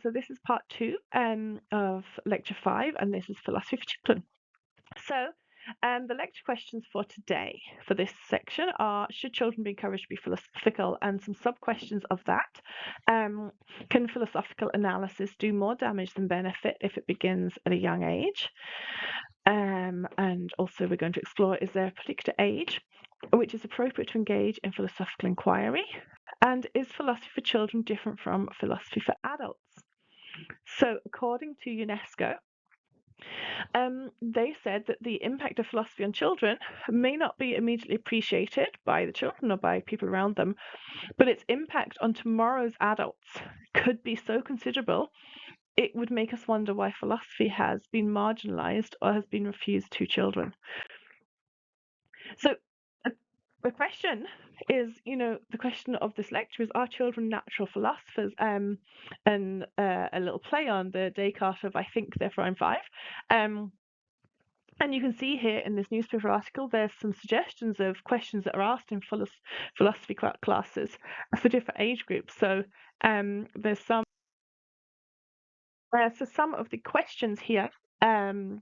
So this is part 2 of lecture 5, and this is philosophy for children. So the lecture questions for today for this section are: should children be encouraged to be philosophical? And some sub-questions of that. Can philosophical analysis do more damage than benefit if it begins at a young age? And also we're going to explore, is there a particular age which is appropriate to engage in philosophical inquiry? And is philosophy for children different from philosophy for adults? So according to UNESCO, they said that the impact of philosophy on children may not be immediately appreciated by the children or by people around them, but its impact on tomorrow's adults could be so considerable it would make us wonder why philosophy has been marginalized or has been refused to children. So the question is, the question of this lecture is, are children natural philosophers? And a little play on the Descartes of I think therefore I'm five. And you can see here in this newspaper article, there's some suggestions of questions that are asked in philosophy classes for different age groups. So there's some. So some of the questions here, so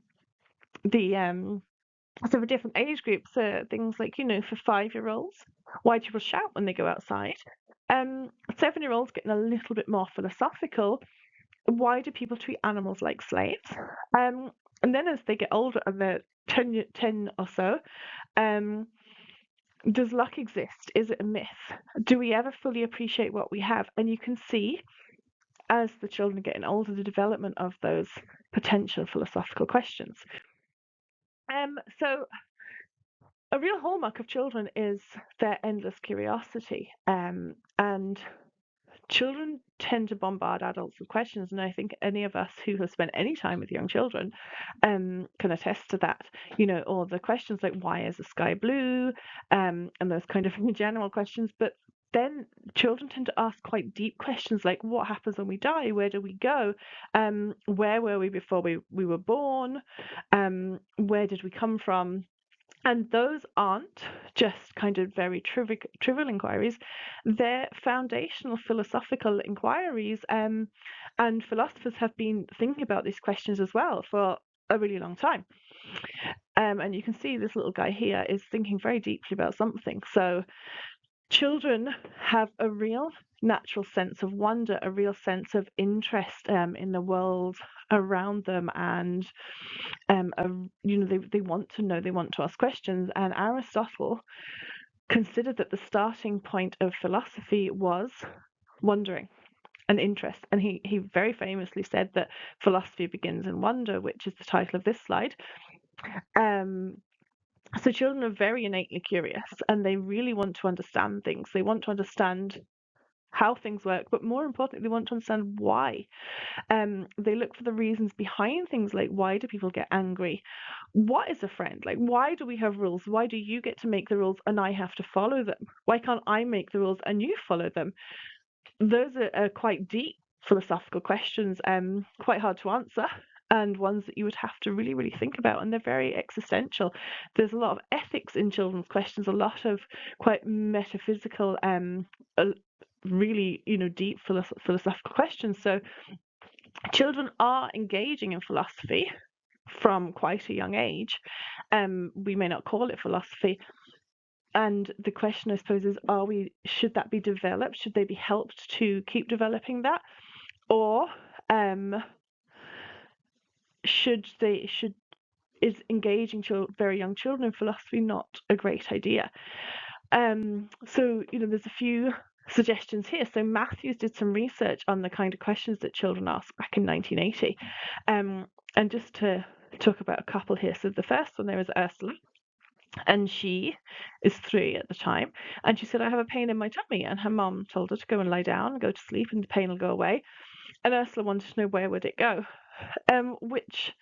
for different age groups, things like, for 5-year-olds, why do people shout when they go outside? 7-year-olds getting a little bit more philosophical. Why do people treat animals like slaves? And then as they get older, and they're 10 or so, does luck exist? Is it a myth? Do we ever fully appreciate what we have? And you can see, as the children are getting older, the development of those potential philosophical questions. So a real hallmark of children is their endless curiosity, and children tend to bombard adults with questions, and I think any of us who have spent any time with young children can attest to that. Or the questions like, why is the sky blue? And those kind of general questions. But then children tend to ask quite deep questions like, what happens when we die? Where do we go? Where were we before we were born? Where did we come from? And those aren't just kind of very trivial inquiries, they're foundational philosophical inquiries. And philosophers have been thinking about these questions as well for a really long time. And you can see this little guy here is thinking very deeply about something. So children have a real natural sense of wonder, a real sense of interest in the world around them, and they want to know, they want to ask questions. And Aristotle considered that the starting point of philosophy was wondering and interest, and he very famously said that philosophy begins in wonder, which is the title of this slide. So children are very innately curious, and they really want to understand things. They want to understand how things work, but more importantly, they want to understand why. They look for the reasons behind things, like, why do people get angry? What is a friend? Like, why do we have rules? Why do you get to make the rules and I have to follow them? Why can't I make the rules and you follow them? Those are quite deep philosophical questions, quite hard to answer, and ones that you would have to really, really think about, and they're very existential. There's a lot of ethics in children's questions, a lot of quite metaphysical, really, deep philosophical questions. So children are engaging in philosophy from quite a young age. We may not call it philosophy. And the question, I suppose, is, should that be developed? Should they be helped to keep developing that? Or is engaging very young children in philosophy not a great idea? So, there's a few suggestions here. So Matthews did some research on the kind of questions that children ask back in 1980. And just to talk about a couple here. So the first one there is Ursula, and she is 3 at the time, and she said, I have a pain in my tummy, and her mom told her to go and lie down and go to sleep and the pain will go away. And Ursula wanted to know, where would it go? Which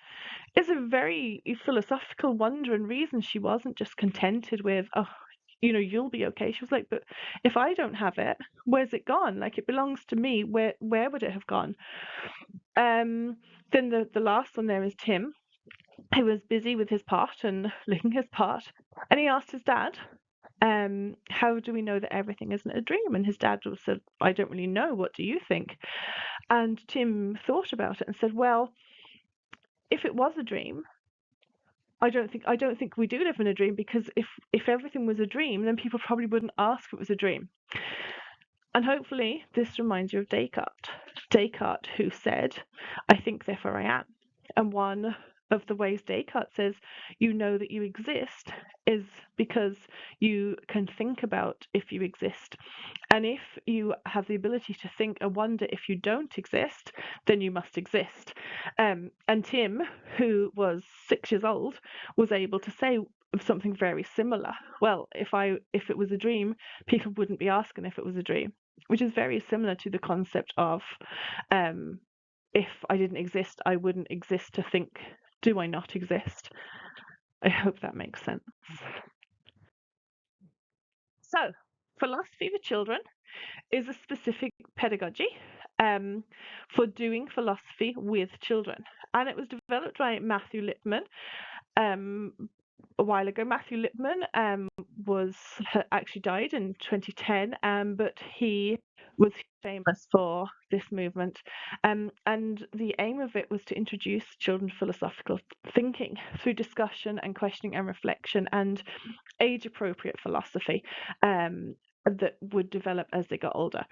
is a very philosophical wonder and reason. She wasn't just contented with, you'll be okay. She was like, but if I don't have it, where's it gone? Like, it belongs to me. Where would it have gone? Then the last one there is Tim. He was busy with his pot and licking his pot, and he asked his dad, how do we know that everything isn't a dream? And his dad said, I don't really know. What do you think? And Tim thought about it and said, well, if it was a dream, I don't think we do live in a dream, because if everything was a dream, then people probably wouldn't ask if it was a dream. And hopefully this reminds you of Descartes. Descartes, who said, I think, therefore I am. And one of the ways Descartes says you know that you exist is because you can think about if you exist. And if you have the ability to think and wonder if you don't exist, then you must exist. And Tim, who was 6 years old, was able to say something very similar. Well, if it was a dream, people wouldn't be asking if it was a dream, which is very similar to the concept of if I didn't exist, I wouldn't exist to think, do I not exist? I hope that makes sense. So, philosophy for children is a specific pedagogy for doing philosophy with children. And it was developed by Matthew Lipman a while ago. Matthew Lipman was actually died in 2010, but he was famous for this movement. And the aim of it was to introduce children to philosophical thinking through discussion and questioning and reflection and age-appropriate philosophy that would develop as they got older.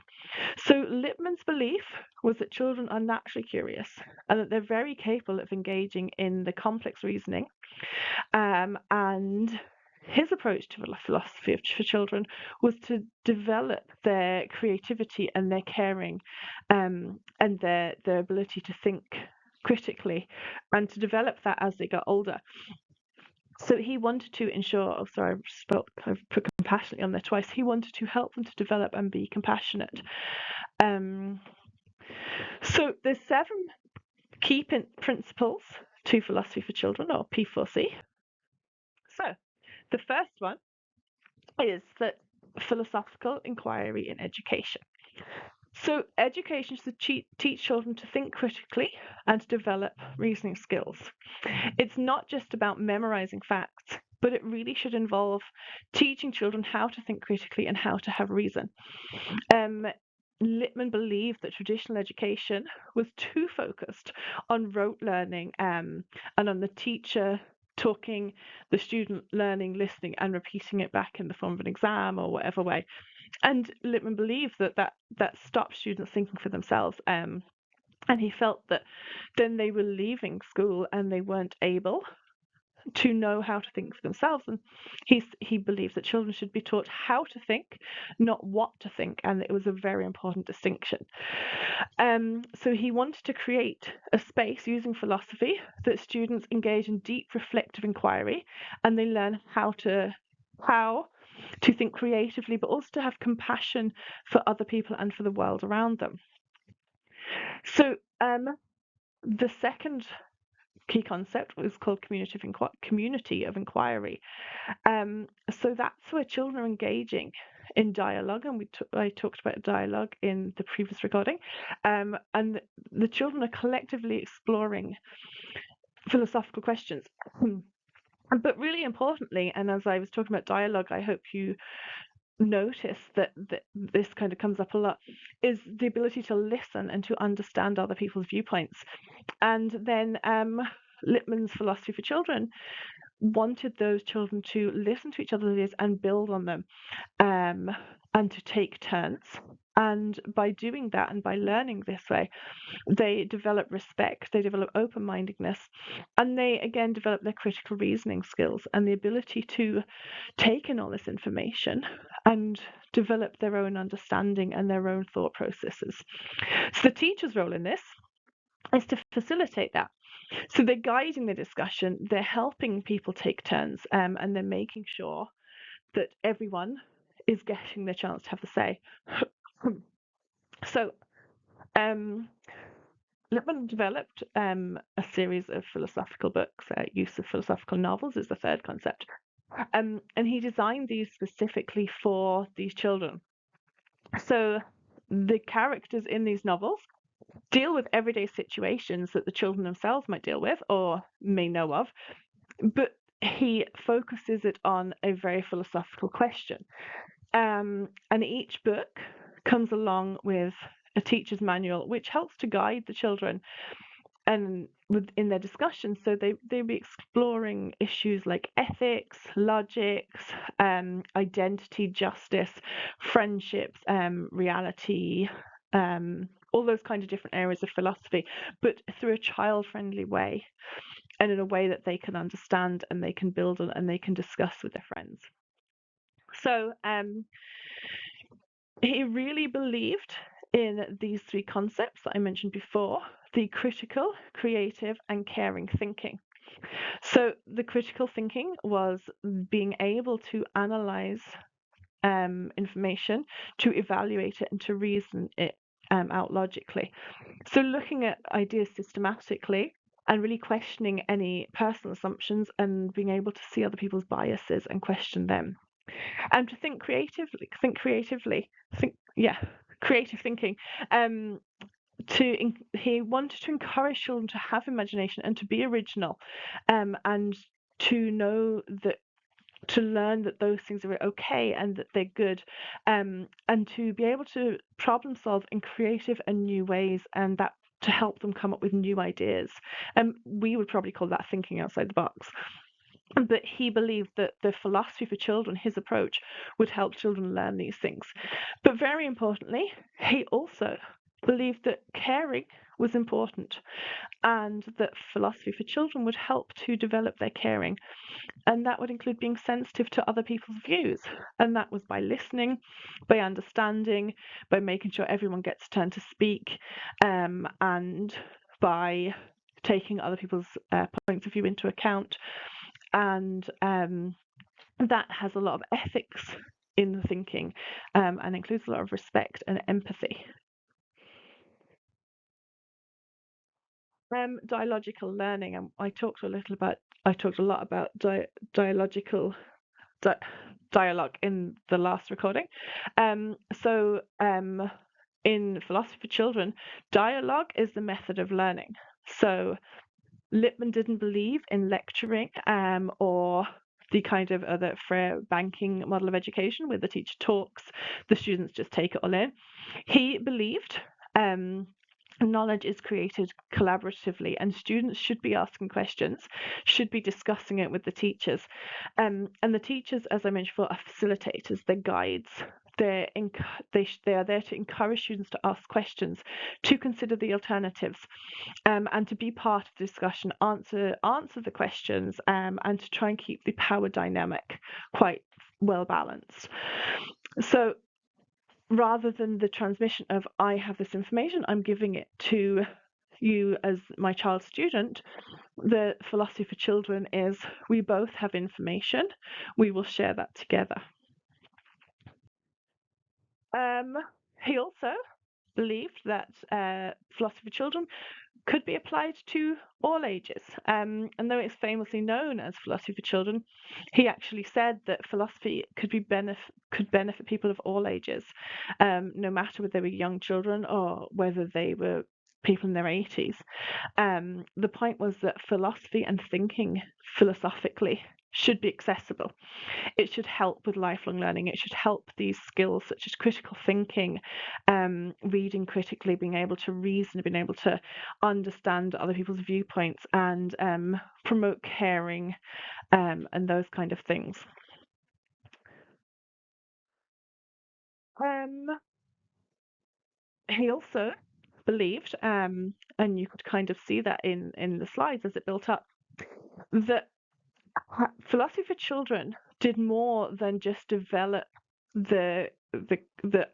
So Lippmann's belief was that children are naturally curious and that they're very capable of engaging in the complex reasoning. And his approach to philosophy for children was to develop their creativity and their caring and their ability to think critically, and to develop that as they got older. So he wanted to ensure, I've put compassionately on there twice. He wanted to help them to develop and be compassionate. So there's 7 key principles to philosophy for children, or P4C. So the first one is that philosophical inquiry in education. So education should teach children to think critically and to develop reasoning skills. It's not just about memorizing facts, but it really should involve teaching children how to think critically and how to have reason. Lippmann believed that traditional education was too focused on rote learning and on the teacher talking, the student learning, listening, and repeating it back in the form of an exam or whatever way. And Lippmann believed that stopped students thinking for themselves. And he felt that then they were leaving school and they weren't able to know how to think for themselves. And he believes that children should be taught how to think, not what to think, and it was a very important distinction. So he wanted to create a space using philosophy that students engage in deep reflective inquiry, and they learn how to think creatively, but also to have compassion for other people and for the world around them. So the second key concept was called community of inquiry. So that's where children are engaging in dialogue, and I talked about dialogue in the previous recording. And the children are collectively exploring philosophical questions. But really importantly, and as I was talking about dialogue, I hope you notice that this kind of comes up a lot, is the ability to listen and to understand other people's viewpoints. And then Lippmann's philosophy for children wanted those children to listen to each other's ideas and build on them, and to take turns. And by doing that and by learning this way, they develop respect, they develop open-mindedness, and they again develop their critical reasoning skills and the ability to take in all this information and develop their own understanding and their own thought processes. So the teacher's role in this is to facilitate that. So they're guiding the discussion, they're helping people take turns, and they're making sure that everyone is getting the chance to have the say. So Lippmann developed a series of philosophical books. Use of philosophical novels is the third concept. And he designed these specifically for these children. So the characters in these novels deal with everyday situations that the children themselves might deal with or may know of, but he focuses it on a very philosophical question. And each book comes along with a teacher's manual, which helps to guide the children and within their discussions. So they'd be exploring issues like ethics, logics, identity, justice, friendships, reality, all those kind of different areas of philosophy, but through a child-friendly way and in a way that they can understand and they can build on and they can discuss with their friends. So he really believed in these three concepts that I mentioned before: the critical, creative, and caring thinking. So the critical thinking was being able to analyze information, to evaluate it, and to reason it out logically. So looking at ideas systematically and really questioning any personal assumptions and being able to see other people's biases and question them. And to think creatively, creative thinking. He wanted to encourage children to have imagination and to be original, and to know that, to learn that those things are okay and that they're good, and to be able to problem solve in creative and new ways, and that to help them come up with new ideas. We would probably call that thinking outside the box. But he believed that the philosophy for children, his approach, would help children learn these things. But very importantly, he also believed that caring was important and that philosophy for children would help to develop their caring. And that would include being sensitive to other people's views. And that was by listening, by understanding, by making sure everyone gets a turn to speak, and by taking other people's points of view into account. And that has a lot of ethics in the thinking, and includes a lot of respect and empathy. Dialogical learning, and I talked a lot about dialogical dialogue in the last recording. So in philosophy for children, dialogue is the method of learning. So Lippmann didn't believe in lecturing, or the kind of other Freire banking model of education where the teacher talks, the students just take it all in. He believed knowledge is created collaboratively, and students should be asking questions, should be discussing it with the teachers. And the teachers, as I mentioned before, are facilitators, they're guides. They are there to encourage students to ask questions, to consider the alternatives, and to be part of the discussion, answer the questions, and to try and keep the power dynamic quite well balanced. So rather than the transmission of, I have this information, I'm giving it to you as my child student, the philosophy for children is, we both have information, we will share that together. He also believed that philosophy for children could be applied to all ages. And though it's famously known as philosophy for children, he actually said that philosophy could benefit people of all ages, no matter whether they were young children or whether they were people in their 80s. The point was that philosophy and thinking philosophically should be accessible. It should help with lifelong learning. It should help these skills such as critical thinking, reading critically, being able to reason, being able to understand other people's viewpoints, and promote caring, and those kind of things. He also believed, and you could kind of see that in the slides as it built up, that philosophy for children did more than just develop the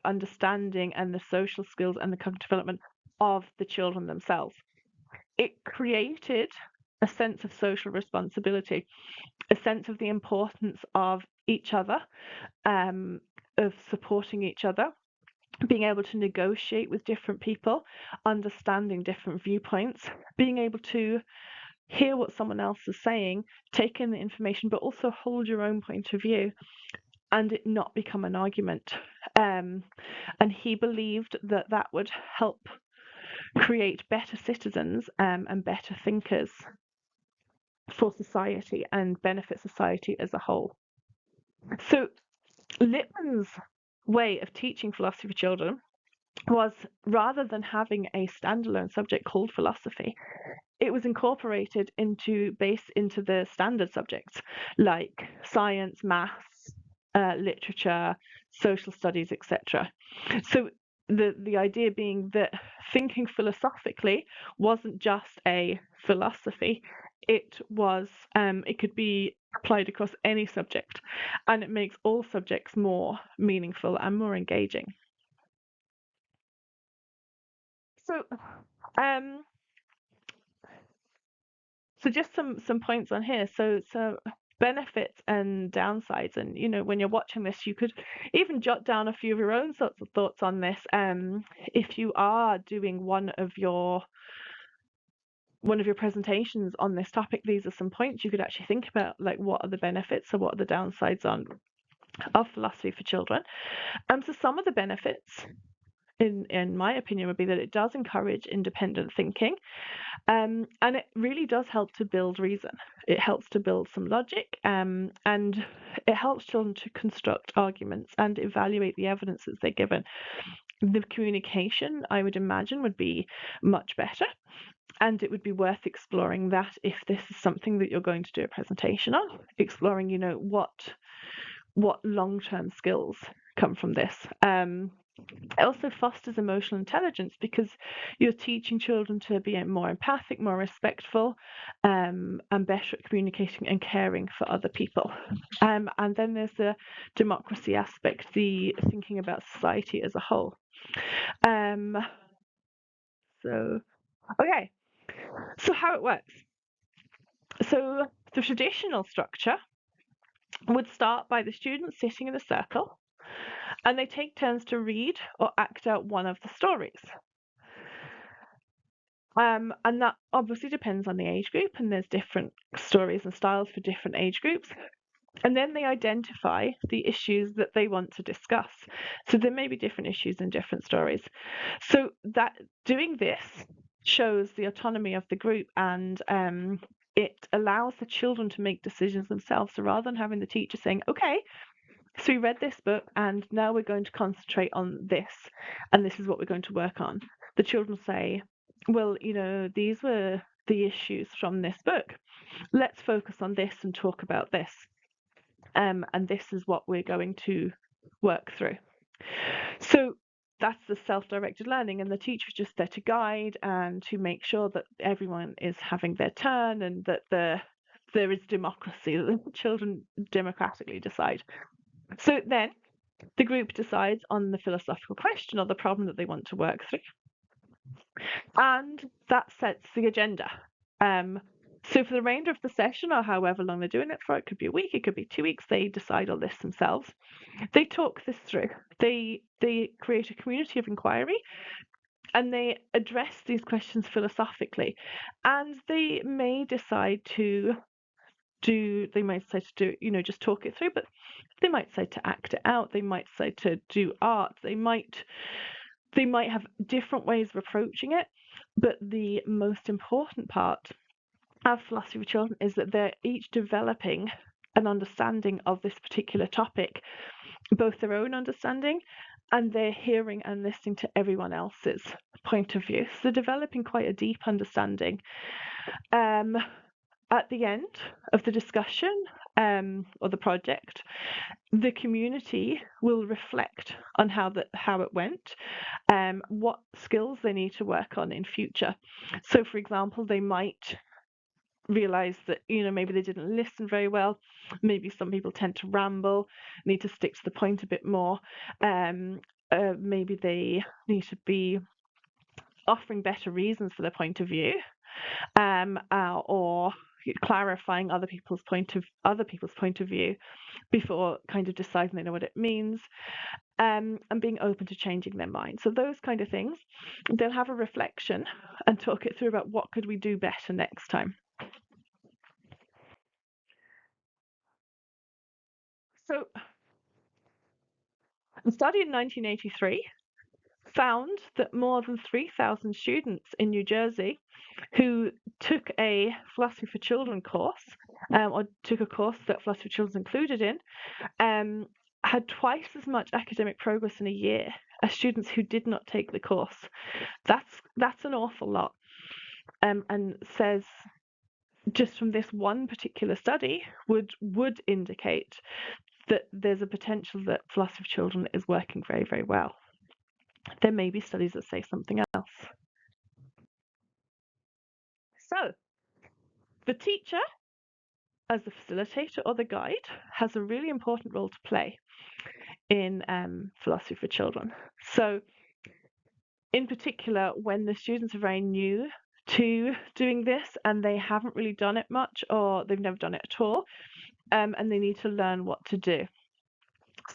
understanding and the social skills and the cognitive development of the children themselves. It created a sense of social responsibility, a sense of the importance of each other, of supporting each other, being able to negotiate with different people, understanding different viewpoints, being able to hear what someone else is saying, take in the information, but also hold your own point of view and it not become an argument. And he believed that that would help create better citizens, and better thinkers for society and benefit society as a whole. So Lippmann's way of teaching philosophy for children was, rather than having a standalone subject called philosophy, it was incorporated into the standard subjects like science, maths, literature, social studies, etc. So the idea being that thinking philosophically wasn't just a philosophy; it was it could be applied across any subject, and it makes all subjects more meaningful and more engaging. So, um, so just some points on here. So benefits and downsides, and when you're watching this, you could even jot down a few of your own sorts of thoughts on this. If you are doing one of your presentations on this topic, these are some points you could actually think about, like what are the benefits or what are the downsides of philosophy for children. So some of the benefits, in my opinion, would be that it does encourage independent thinking. And it really does help to build reason. It helps to build some logic, and it helps children to construct arguments and evaluate the evidence that they're given. The communication, I would imagine, would be much better, and it would be worth exploring that if this is something that you're going to do a presentation on, exploring, what long-term skills come from this. It also fosters emotional intelligence because you're teaching children to be more empathic, more respectful, and better at communicating and caring for other people. And then there's the democracy aspect, the thinking about society as a whole. Um, so, okay, so how it works. So the traditional structure would start by the students sitting in a circle, and they take turns to read or act out one of the stories. And that obviously depends on the age group, and there's different stories and styles for different age groups. And then they identify the issues that they want to discuss. So there may be different issues in different stories. So that doing this shows the autonomy of the group, and it allows the children to make decisions themselves. So rather than having the teacher saying, okay, so we read this book and now we're going to concentrate on this, and this is what we're going to work on. The children say, well, these were the issues from this book. Let's focus on this and talk about this. And this is what we're going to work through. So that's the self-directed learning, and the teacher is just there to guide and to make sure that everyone is having their turn, and that there is democracy, that the children democratically decide. So then the group decides on the philosophical question or the problem that they want to work through, and that sets the agenda. So for the remainder of the session, or however long they're doing it for, it could be a week, it could be 2 weeks, they decide all this themselves. They talk this through. They create a community of inquiry, and they address these questions philosophically. And they may decide to just talk it through, but they might decide to act it out. They might decide to do art. They might have different ways of approaching it. But the most important part of philosophy for children is that they're each developing an understanding of this particular topic, both their own understanding, and they're hearing and listening to everyone else's point of view. So developing quite a deep understanding. At the end of the discussion or the project, the community will reflect on how it went, what skills they need to work on in future. So, for example, they might realize that maybe they didn't listen very well. Maybe some people tend to ramble, need to stick to the point a bit more. Maybe they need to be offering better reasons for their point of view, or clarifying other people's point of view before kind of deciding they know what it means, and being open to changing their mind. So those kind of things, they'll have a reflection and talk it through about what could we do better next time. So a study in 1983 found that more than 3,000 students in New Jersey who took a Philosophy for Children course, or took a course that Philosophy for Children is included in, had twice as much academic progress in a year as students who did not take the course. That's an awful lot, and says just from this one particular study would indicate that there's a potential that philosophy of children is working very, very well. There may be studies that say something else. So, the teacher, as the facilitator or the guide, has a really important role to play in philosophy for children. So, in particular, when the students are very new to doing this and they haven't really done it much or they've never done it at all, and they need to learn what to do.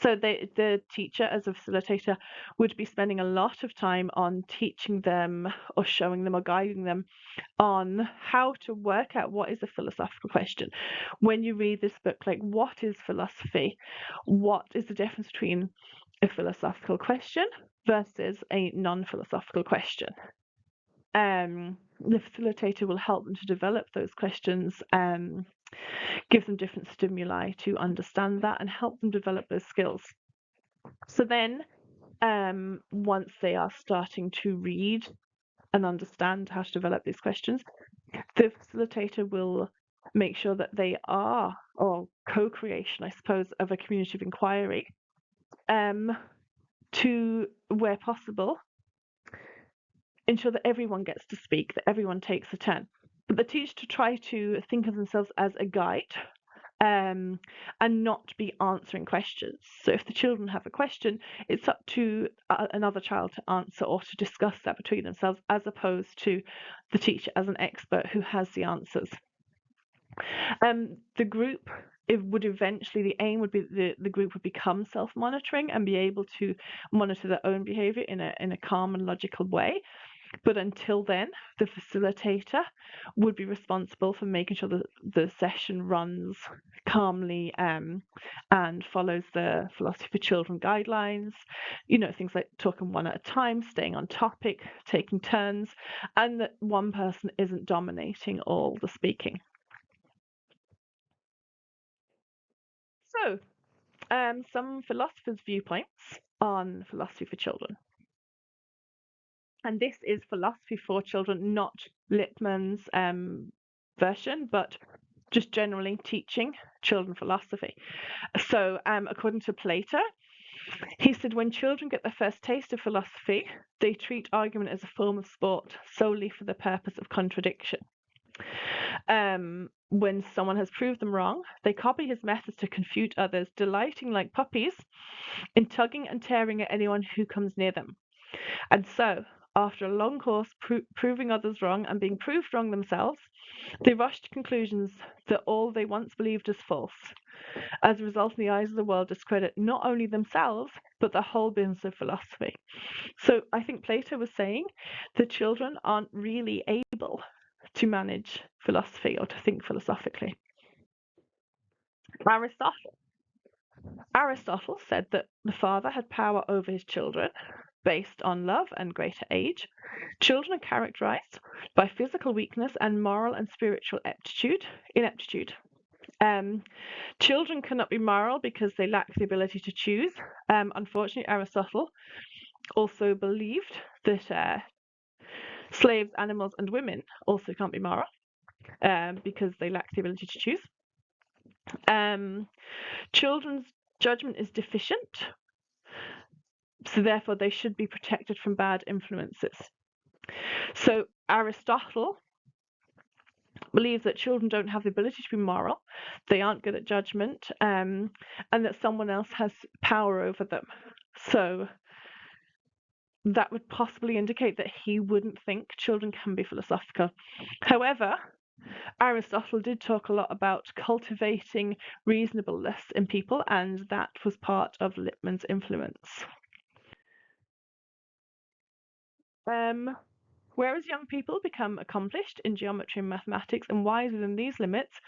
So the teacher, as a facilitator, would be spending a lot of time on teaching them or showing them or guiding them on how to work out what is a philosophical question. When you read this book, like, what is philosophy? What is the difference between a philosophical question versus a non-philosophical question? The facilitator will help them to develop those questions, give them different stimuli to understand that and help them develop those skills. So then, once they are starting to read and understand how to develop these questions, the facilitator will make sure that they are, or co-creation, I suppose, of a community of inquiry, to, where possible, ensure that everyone gets to speak, that everyone takes a turn. But the teacher to try to think of themselves as a guide, and not be answering questions. So if the children have a question, it's up to another child to answer or to discuss that between themselves, as opposed to the teacher as an expert who has the answers. The group, the aim would be the group would become self-monitoring and be able to monitor their own behavior in a calm and logical way. But until then, the facilitator would be responsible for making sure that the session runs calmly, and follows the philosophy for children guidelines, things like talking one at a time, staying on topic, taking turns, and that one person isn't dominating all the speaking. So, some philosophers' viewpoints on philosophy for children. And this is philosophy for children, not Lippmann's version, but just generally teaching children philosophy. So, according to Plato, he said, when children get their first taste of philosophy, they treat argument as a form of sport solely for the purpose of contradiction. When someone has proved them wrong, they copy his methods to confute others, delighting like puppies in tugging and tearing at anyone who comes near them. And so, after a long course proving others wrong and being proved wrong themselves, they rush to conclusions that all they once believed is false. As a result, in the eyes of the world, discredit not only themselves, but the whole business of philosophy. So I think Plato was saying that children aren't really able to manage philosophy or to think philosophically. Aristotle said that the father had power over his children based on love and greater age. Children are characterized by physical weakness and moral and spiritual ineptitude. Children cannot be moral because they lack the ability to choose. Unfortunately, Aristotle also believed that slaves, animals, and women also can't be moral because they lack the ability to choose. Children's judgment is deficient, so therefore they should be protected from bad influences. So Aristotle believes that children don't have the ability to be moral, they aren't good at judgment, and that someone else has power over them. So that would possibly indicate that he wouldn't think children can be philosophical. However, Aristotle did talk a lot about cultivating reasonableness in people, and that was part of Lippmann's influence. Whereas young people become accomplished in geometry and mathematics and wise within these limits,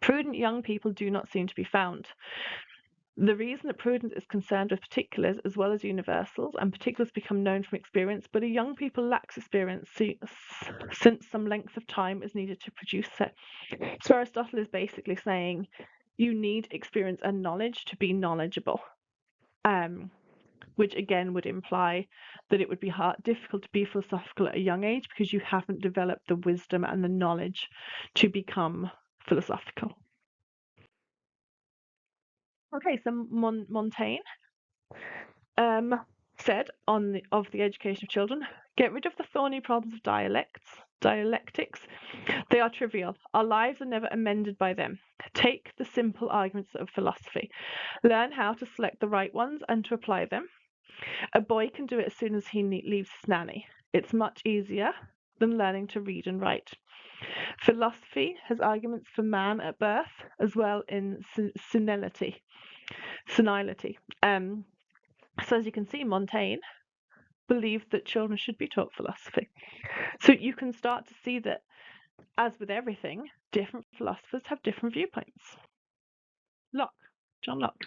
prudent young people do not seem to be found. The reason that prudence is concerned with particulars as well as universals, and particulars become known from experience, but a young people lacks experience since some length of time is needed to produce it. So Aristotle is basically saying you need experience and knowledge to be knowledgeable. which again would imply that it would be difficult to be philosophical at a young age because you haven't developed the wisdom and the knowledge to become philosophical. Okay, so Montaigne said of the education of children, get rid of the thorny problems of dialectics. They are trivial. Our lives are never amended by them. Take the simple arguments of philosophy. Learn how to select the right ones and to apply them. A boy can do it as soon as he leaves his nanny. It's much easier than learning to read and write. Philosophy has arguments for man at birth as well in senility. So as you can see, Montaigne believed that children should be taught philosophy. So you can start to see that, as with everything, different philosophers have different viewpoints. John Locke.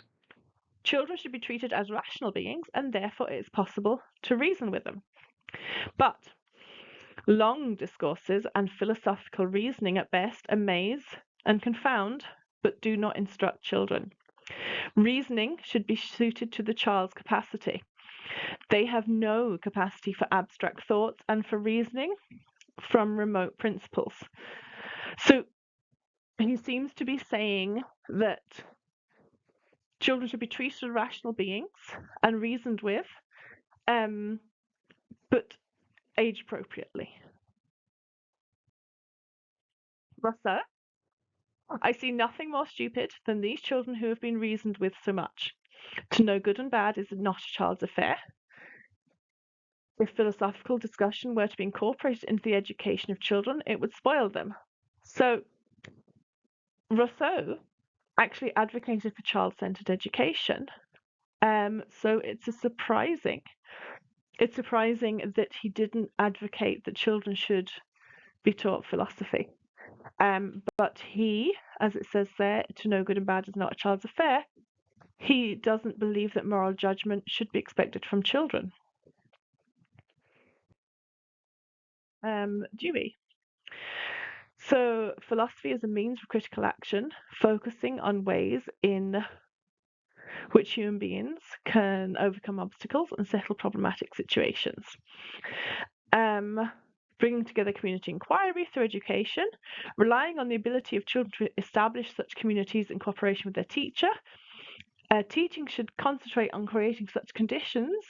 Children should be treated as rational beings, and therefore it is possible to reason with them. But long discourses and philosophical reasoning at best amaze and confound, but do not instruct children. Reasoning should be suited to the child's capacity. They have no capacity for abstract thoughts and for reasoning from remote principles. So he seems to be saying that children should be treated as rational beings and reasoned with, but age appropriately. Rousseau, I see nothing more stupid than these children who have been reasoned with so much. To know good and bad is not a child's affair. If philosophical discussion were to be incorporated into the education of children, it would spoil them. So Rousseau actually advocated for child-centered education. So it's surprising that he didn't advocate that children should be taught philosophy. But he, as it says there, to know good and bad is not a child's affair. He doesn't believe that moral judgment should be expected from children. Dewey. So philosophy is a means of critical action, focusing on ways in which human beings can overcome obstacles and settle problematic situations. Bringing together community inquiry through education, relying on the ability of children to establish such communities in cooperation with their teacher. Teaching should concentrate on creating such conditions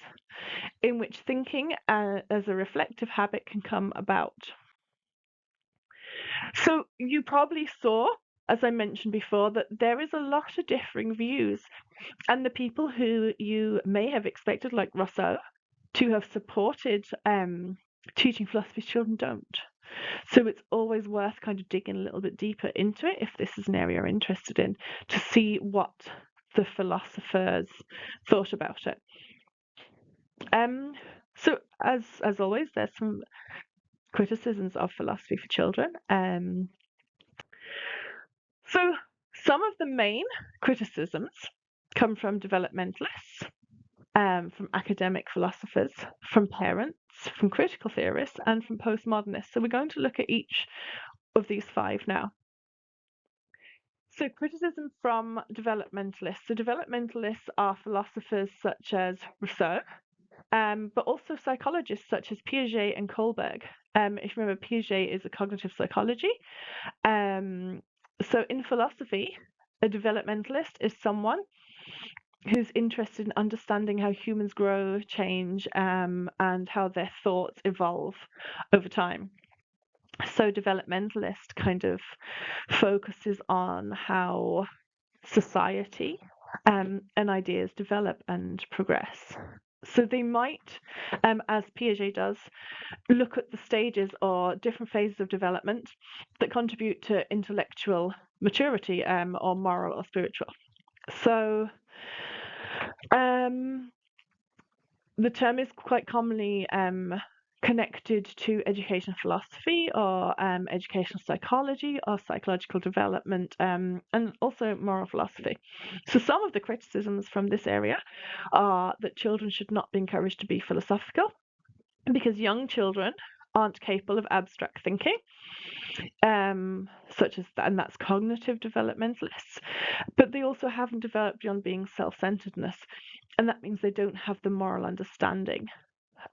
in which thinking as a reflective habit can come about. So you probably saw, as I mentioned before, that there is a lot of differing views, and the people who you may have expected, like Rousseau, to have supported teaching philosophy to children don't. So it's always worth kind of digging a little bit deeper into it if this is an area you're interested in, to see what the philosophers thought about it. So as always, there's some criticisms of philosophy for children. So some of the main criticisms come from developmentalists, from academic philosophers, from parents, from critical theorists, and from postmodernists. So we're going to look at each of these 5 now. So criticism from developmentalists. So developmentalists are philosophers such as Rousseau, but also psychologists such as Piaget and Kohlberg. If you remember, Piaget is a cognitive psychology. So in philosophy, a developmentalist is someone who's interested in understanding how humans grow, change, and how their thoughts evolve over time. So developmentalist kind of focuses on how society and ideas develop and progress. So they might, as Piaget does, look at the stages or different phases of development that contribute to intellectual maturity, or moral or spiritual. So the term is quite commonly connected to educational philosophy or educational psychology or psychological development, and also moral philosophy. So some of the criticisms from this area are that children should not be encouraged to be philosophical because young children aren't capable of abstract thinking. such as that, and that's cognitive developmentalists. But they also haven't developed beyond being self-centeredness, and that means they don't have the moral understanding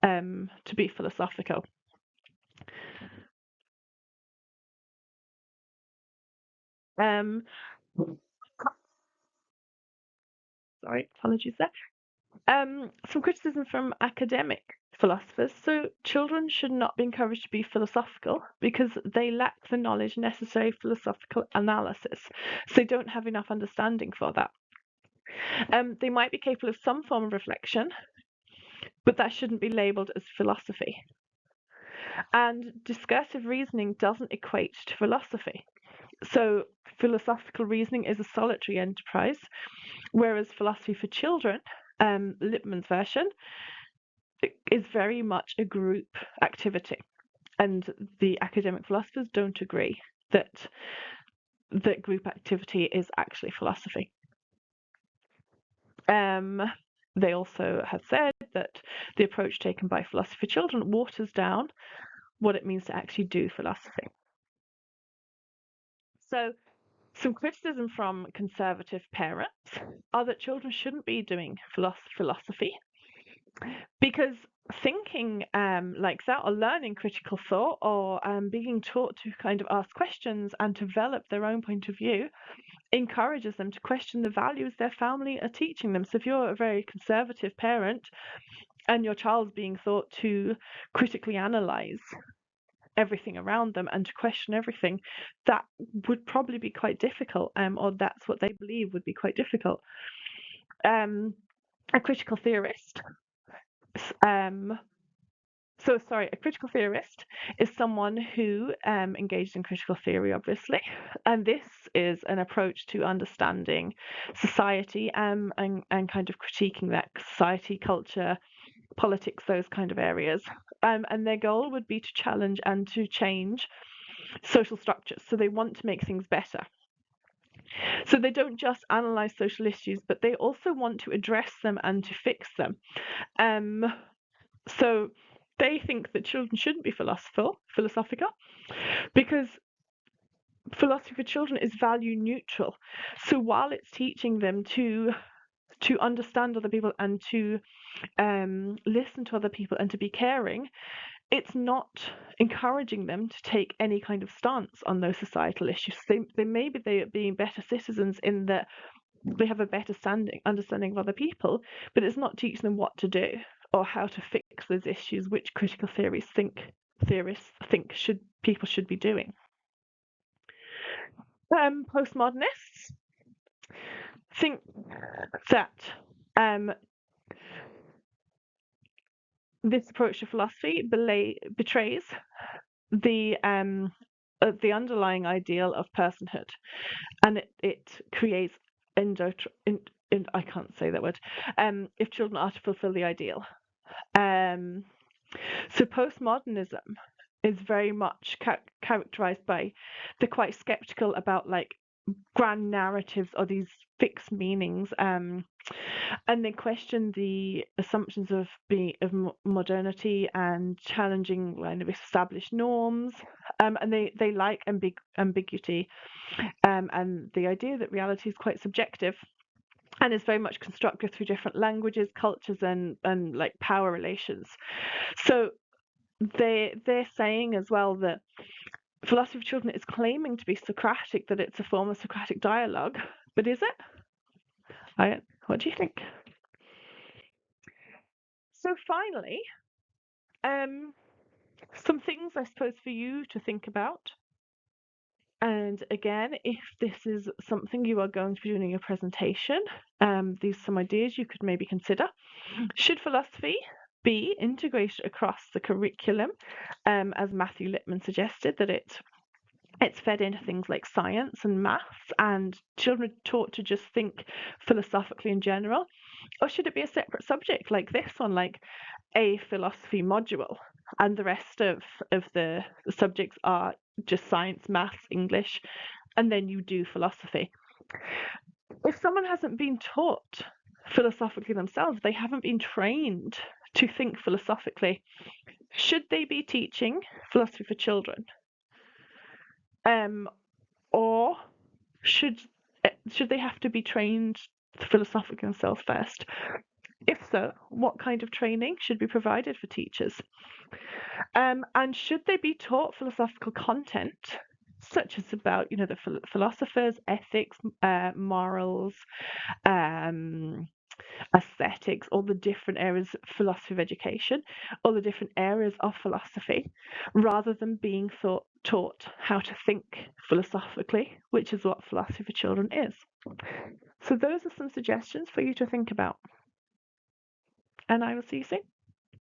to be philosophical. Um, Sorry, apologies there. Some criticism from academic philosophers. So, children should not be encouraged to be philosophical because they lack the knowledge necessary for philosophical analysis. So, they don't have enough understanding for that. They might be capable of some form of reflection, but that shouldn't be labeled as philosophy. And discursive reasoning doesn't equate to philosophy. So, philosophical reasoning is a solitary enterprise, whereas philosophy for children, Lippmann's version, is very much a group activity. And the academic philosophers don't agree that group activity is actually philosophy. They also have said that the approach taken by philosophy for children waters down what it means to actually do philosophy. So, some criticism from conservative parents are that children shouldn't be doing philosophy because thinking like that, or learning critical thought, or being taught to kind of ask questions and develop their own point of view, encourages them to question the values their family are teaching them. So if you're a very conservative parent and your child's being taught to critically analyze everything around them and to question everything, that would probably be quite difficult, or that's what they believe would be quite difficult. A critical theorist a critical theorist is someone who engaged in critical theory, obviously, and this is an approach to understanding society and kind of critiquing that society, culture, politics, those kind of areas. And their goal would be to challenge and to change social structures. So they want to make things better. So they don't just analyze social issues, but they also want to address them and to fix them. So they think that children shouldn't be philosophical because philosophy for children is value neutral. So while it's teaching them to understand other people and to listen to other people and to be caring, it's not encouraging them to take any kind of stance on those societal issues. They maybe they are being better citizens in that they have a better understanding of other people, but it's not teaching them what to do or how to fix those issues, which critical theorists think people should be doing. Postmodernists think that this approach to philosophy betrays the underlying ideal of personhood, and it creates I can't say that word. If children are to fulfill the ideal, so postmodernism is very much characterized by they're quite skeptical about like grand narratives or these fixed meanings, and they question the assumptions of modernity and challenging kind of established norms, and they like ambiguity, and the idea that reality is quite subjective and is very much constructed through different languages, cultures, and like power relations. So they're saying as well that philosophy of children is claiming to be Socratic, that it's a form of Socratic dialogue, but is it? What do you think? So finally, some things I suppose for you to think about. And again, if this is something you are going to be doing in your presentation, these are some ideas you could maybe consider. Should philosophy be integrated across the curriculum, as Matthew Lippmann suggested, that it's fed into things like science and maths, and children are taught to just think philosophically in general? Or should it be a separate subject like this one, like a philosophy module, and the rest of the subjects are just science, maths, English, and then you do philosophy? If someone hasn't been taught philosophically themselves, they haven't been trained to think philosophically, should they be teaching philosophy for children? Or should they have to be trained philosophically themselves first? If so, what kind of training should be provided for teachers? And should they be taught philosophical content, such as about the philosophers, ethics, morals, aesthetics, all the different areas of philosophy of education, all the different areas of philosophy, rather than being taught how to think philosophically, which is what philosophy for children is. So those are some suggestions for you to think about. And I will see you soon.